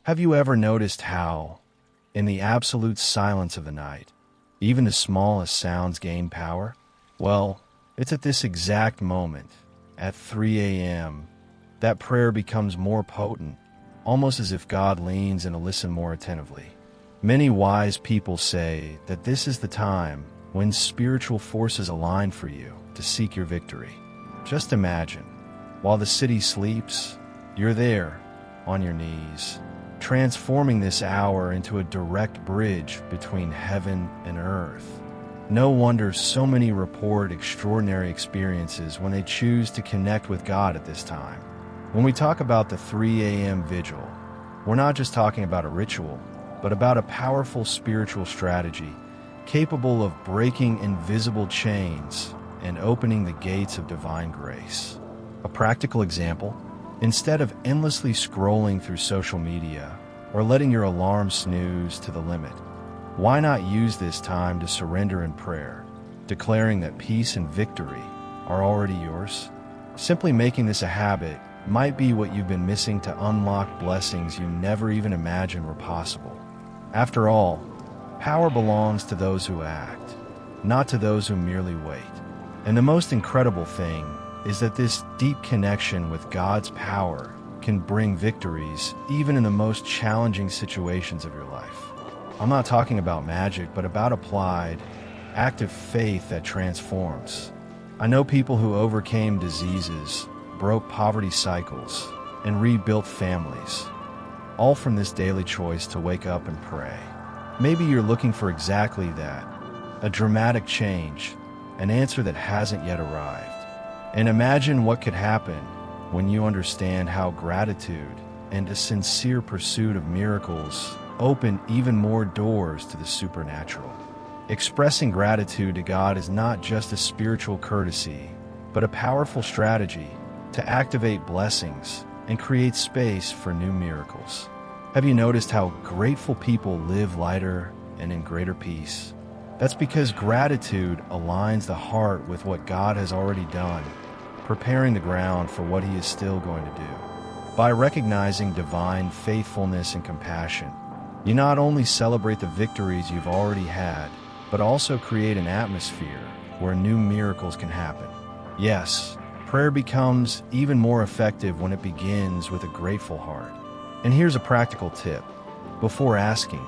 Have you ever noticed how, in the absolute silence of the night, even the smallest sounds gain power? Well, it's at this exact moment, at 3 a.m., that prayer becomes more potent, almost as if God leans in to listen more attentively. Many wise people say that this is the time when spiritual forces align for you to seek your victory. Just imagine, while the city sleeps, you're there, on your knees, transforming this hour into a direct bridge between heaven and earth. No wonder so many report extraordinary experiences when they choose to connect with God at this time. When we talk about the 3 a.m. vigil, we're not just talking about a ritual, but about a powerful spiritual strategy capable of breaking invisible chains and opening the gates of divine grace. A practical example: instead of endlessly scrolling through social media or letting your alarm snooze to the limit, why not use this time to surrender in prayer, declaring that peace and victory are already yours? Simply making this a habit might be what you've been missing to unlock blessings you never even imagined were possible. After all, power belongs to those who act, not to those who merely wait. And the most incredible thing is that this deep connection with God's power can bring victories even in the most challenging situations of your life. I'm not talking about magic, but about applied, active faith that transforms. I know people who overcame diseases, broke poverty cycles, and rebuilt families, all from this daily choice to wake up and pray. Maybe you're looking for exactly that, a dramatic change, an answer that hasn't yet arrived. And imagine what could happen when you understand how gratitude and a sincere pursuit of miracles open even more doors to the supernatural. Expressing gratitude to God is not just a spiritual courtesy, but a powerful strategy to activate blessings and create space for new miracles. Have you noticed how grateful people live lighter and in greater peace? That's because gratitude aligns the heart with what God has already done, preparing the ground for what He is still going to do. By recognizing divine faithfulness and compassion, you not only celebrate the victories you've already had, but also create an atmosphere where new miracles can happen. Yes, prayer becomes even more effective when it begins with a grateful heart. And here's a practical tip. Before asking,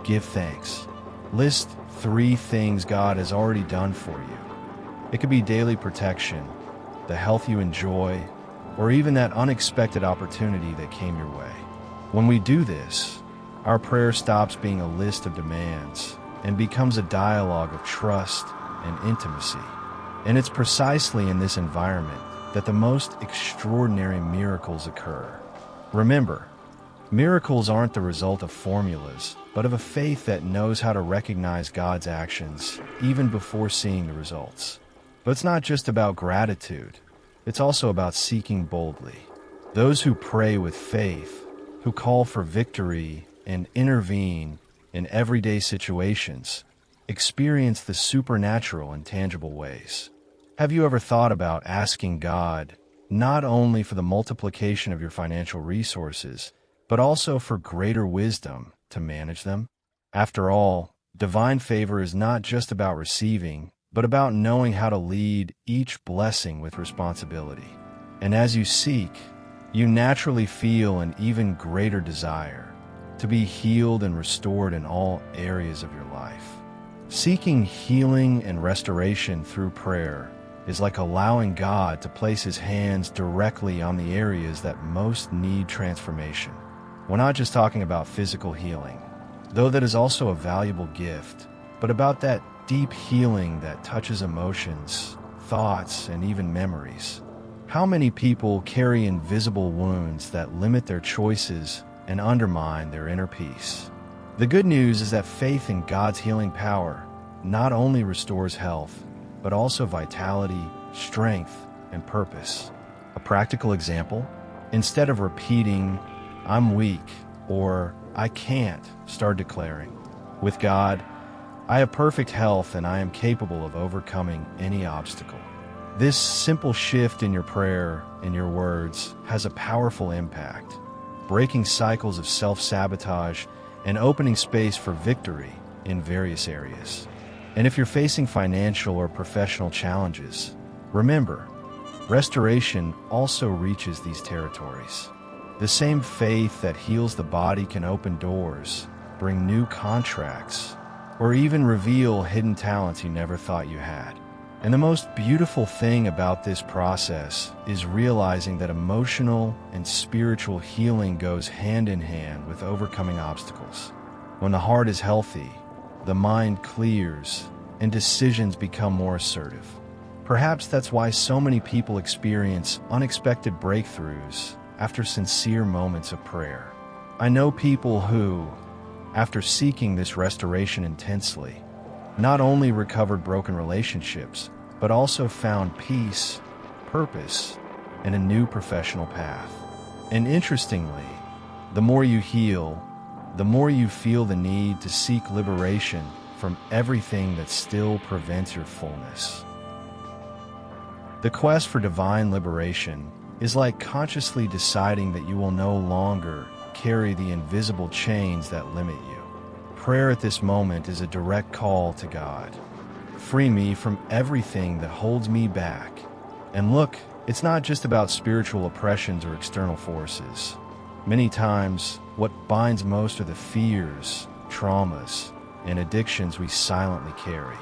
give thanks. List 3 things God has already done for you. It could be daily protection, the health you enjoy, or even that unexpected opportunity that came your way. When we do this, our prayer stops being a list of demands and becomes a dialogue of trust and intimacy. And it's precisely in this environment that the most extraordinary miracles occur. Remember, miracles aren't the result of formulas, but of a faith that knows how to recognize God's actions even before seeing the results. But it's not just about gratitude. It's also about seeking boldly. Those who pray with faith, who call for victory and intervene in everyday situations, experience the supernatural in tangible ways. Have you ever thought about asking God not only for the multiplication of your financial resources, but also for greater wisdom to manage them? After all, divine favor is not just about receiving, but about knowing how to lead each blessing with responsibility. And as you seek, you naturally feel an even greater desire to be healed and restored in all areas of your life. Seeking healing and restoration through prayer is like allowing God to place His hands directly on the areas that most need transformation. We're not just talking about physical healing, though that is also a valuable gift, but about that deep healing that touches emotions, thoughts, and even memories. How many people carry invisible wounds that limit their choices and undermine their inner peace? The good news is that faith in God's healing power not only restores health, but also vitality, strength, and purpose. A practical example: instead of repeating, "I'm weak," or "I can't," start declaring, "With God, I have perfect health and I am capable of overcoming any obstacle." This simple shift in your prayer and your words has a powerful impact. breaking cycles of self-sabotage and opening space for victory in various areas. And if you're facing financial or professional challenges, remember, restoration also reaches these territories. The same faith that heals the body can open doors, bring new contracts, or even reveal hidden talents you never thought you had. And the most beautiful thing about this process is realizing that emotional and spiritual healing goes hand in hand with overcoming obstacles. When the heart is healthy, the mind clears, and decisions become more assertive. Perhaps that's why so many people experience unexpected breakthroughs after sincere moments of prayer. I know people who, after seeking this restoration intensely, not only recovered broken relationships, but also found peace, purpose, and a new professional path. And interestingly, the more you heal, the more you feel the need to seek liberation from everything that still prevents your fullness. The quest for divine liberation is like consciously deciding that you will no longer carry the invisible chains that limit you. Prayer at this moment is a direct call to God. Free me from everything that holds me back. And look, it's not just about spiritual oppressions or external forces. Many times, what binds most are the fears, traumas, and addictions we silently carry.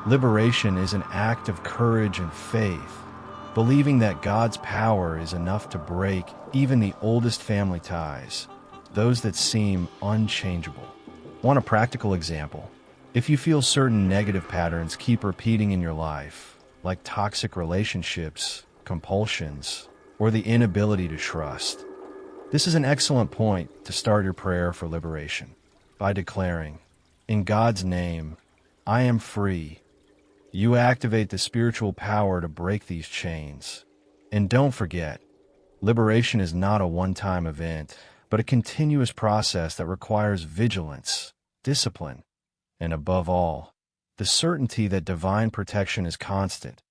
Liberation is an act of courage and faith, believing that God's power is enough to break even the oldest family ties, those that seem unchangeable. Want a practical example? If you feel certain negative patterns keep repeating in your life, like toxic relationships, compulsions, or the inability to trust, this is an excellent point to start your prayer for liberation by declaring, "In God's name, I am free." You activate the spiritual power to break these chains. And don't forget, liberation is not a one-time event, but a continuous process that requires vigilance, discipline, and above all, the certainty that divine protection is constant,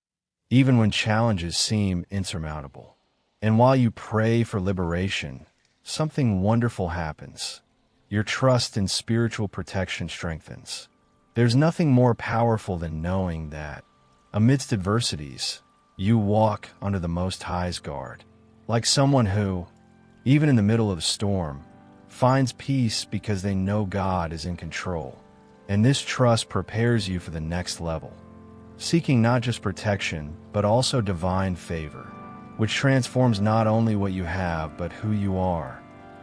even when challenges seem insurmountable. And while you pray for liberation, something wonderful happens. Your trust in spiritual protection strengthens. There's nothing more powerful than knowing that, amidst adversities, you walk under the Most High's guard, like someone who, even in the middle of a storm, finds peace because they know God is in control. And this trust prepares you for the next level, seeking not just protection, but also divine favor, which transforms not only what you have, but who you are.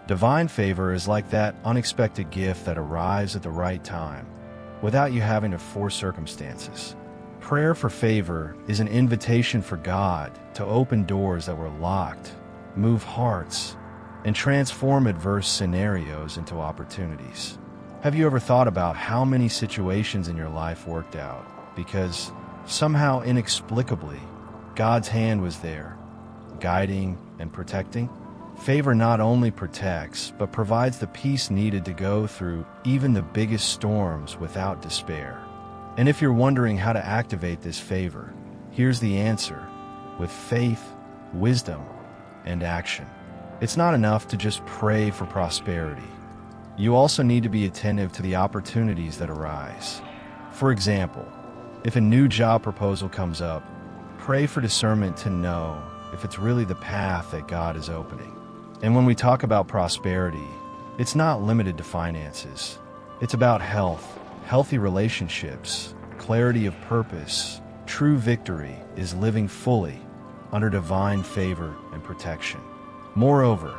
Divine favor is like that unexpected gift that arrives at the right time, without you having to force circumstances. Prayer for favor is an invitation for God to open doors that were locked, move hearts, and transform adverse scenarios into opportunities. Have you ever thought about how many situations in your life worked out because, somehow inexplicably, God's hand was there, guiding and protecting? Favor not only protects, but provides the peace needed to go through even the biggest storms without despair. And if you're wondering how to activate this favor, here's the answer: with faith, wisdom, and action. It's not enough to just pray for prosperity. You also need to be attentive to the opportunities that arise. For example, if a new job proposal comes up, pray for discernment to know if it's really the path that God is opening. And when we talk about prosperity, it's not limited to finances. It's about health, healthy relationships, clarity of purpose. True victory is living fully under divine favor and protection. Moreover,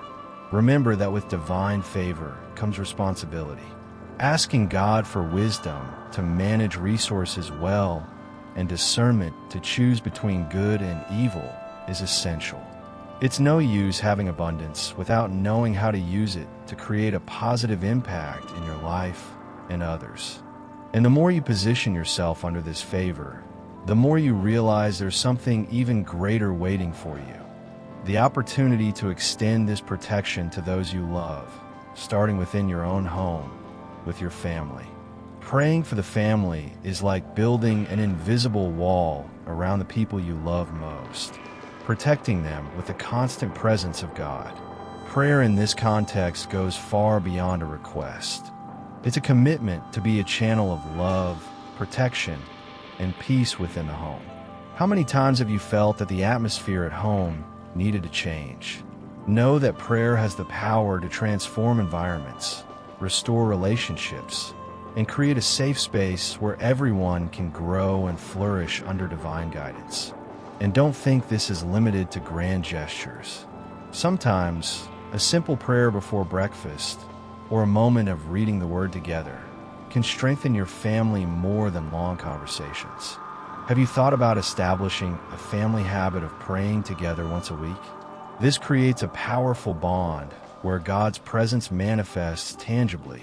remember that with divine favor comes responsibility. Asking God for wisdom to manage resources well and discernment to choose between good and evil is essential. It's no use having abundance without knowing how to use it to create a positive impact in your life and others. And the more you position yourself under this favor, the more you realize there's something even greater waiting for you. The opportunity to extend this protection to those you love, starting within your own home, with your family. Praying for the family is like building an invisible wall around the people you love most, protecting them with the constant presence of God. prayer in this context goes far beyond a request. It's a commitment to be a channel of love, protection, and peace within the home. How many times have you felt that the atmosphere at home needed to change? Know that prayer has the power to transform environments, restore relationships, and create a safe space where everyone can grow and flourish under divine guidance. And don't think this is limited to grand gestures. Sometimes, a simple prayer before breakfast or a moment of reading the Word together can strengthen your family more than long conversations. Have you thought about establishing a family habit of praying together once a week? This creates a powerful bond where God's presence manifests tangibly,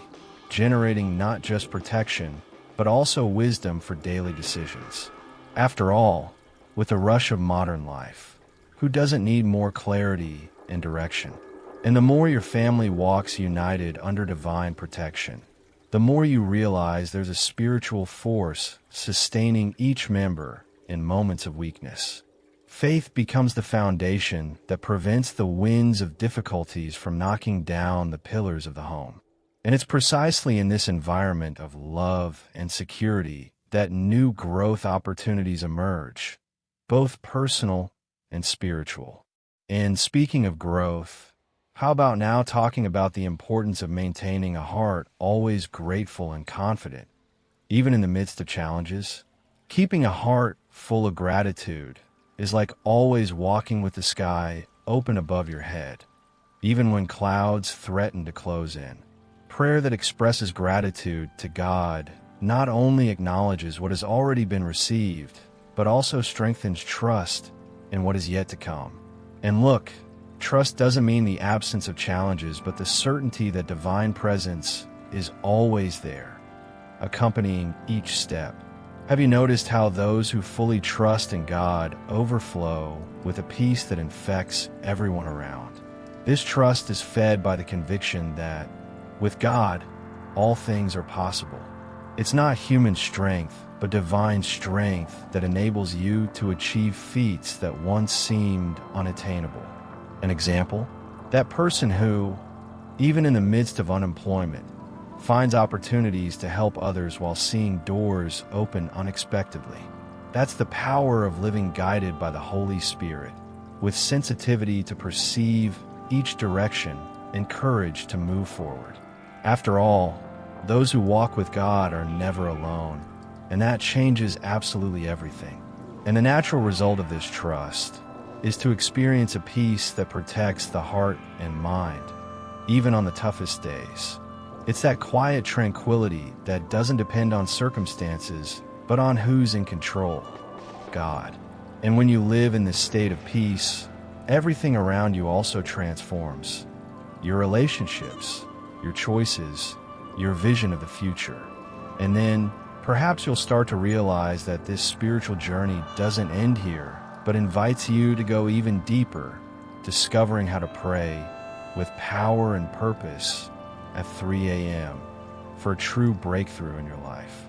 generating not just protection, but also wisdom for daily decisions. After all, with the rush of modern life, who doesn't need more clarity and direction? And the more your family walks united under divine protection, the more you realize there's a spiritual force sustaining each member in moments of weakness. Faith becomes the foundation that prevents the winds of difficulties from knocking down the pillars of the home. And it's precisely in this environment of love and security that new growth opportunities emerge, both personal and spiritual. And speaking of growth, how about now talking about the importance of maintaining a heart always grateful and confident, even in the midst of challenges? Keeping a heart full of gratitude is like always walking with the sky open above your head, even when clouds threaten to close in. Prayer that expresses gratitude to God not only acknowledges what has already been received, but also strengthens trust in what is yet to come. And look, trust doesn't mean the absence of challenges, but the certainty that divine presence is always there, accompanying each step. Have you noticed how those who fully trust in God overflow with a peace that infects everyone around? This trust is fed by the conviction that, with God, all things are possible. It's not human strength, but divine strength that enables you to achieve feats that once seemed unattainable. An example? That person who, even in the midst of unemployment, finds opportunities to help others while seeing doors open unexpectedly. That's the power of living guided by the Holy Spirit, with sensitivity to perceive each direction and courage to move forward. After all, those who walk with God are never alone, and that changes absolutely everything. And the natural result of this trust is to experience a peace that protects the heart and mind, even on the toughest days. It's that quiet tranquility that doesn't depend on circumstances, but on who's in control, God. And when you live in this state of peace, everything around you also transforms. Your relationships, your choices, your vision of the future. And then, perhaps you'll start to realize that this spiritual journey doesn't end here, but invites you to go even deeper, discovering how to pray with power and purpose at 3 a.m. for a true breakthrough in your life.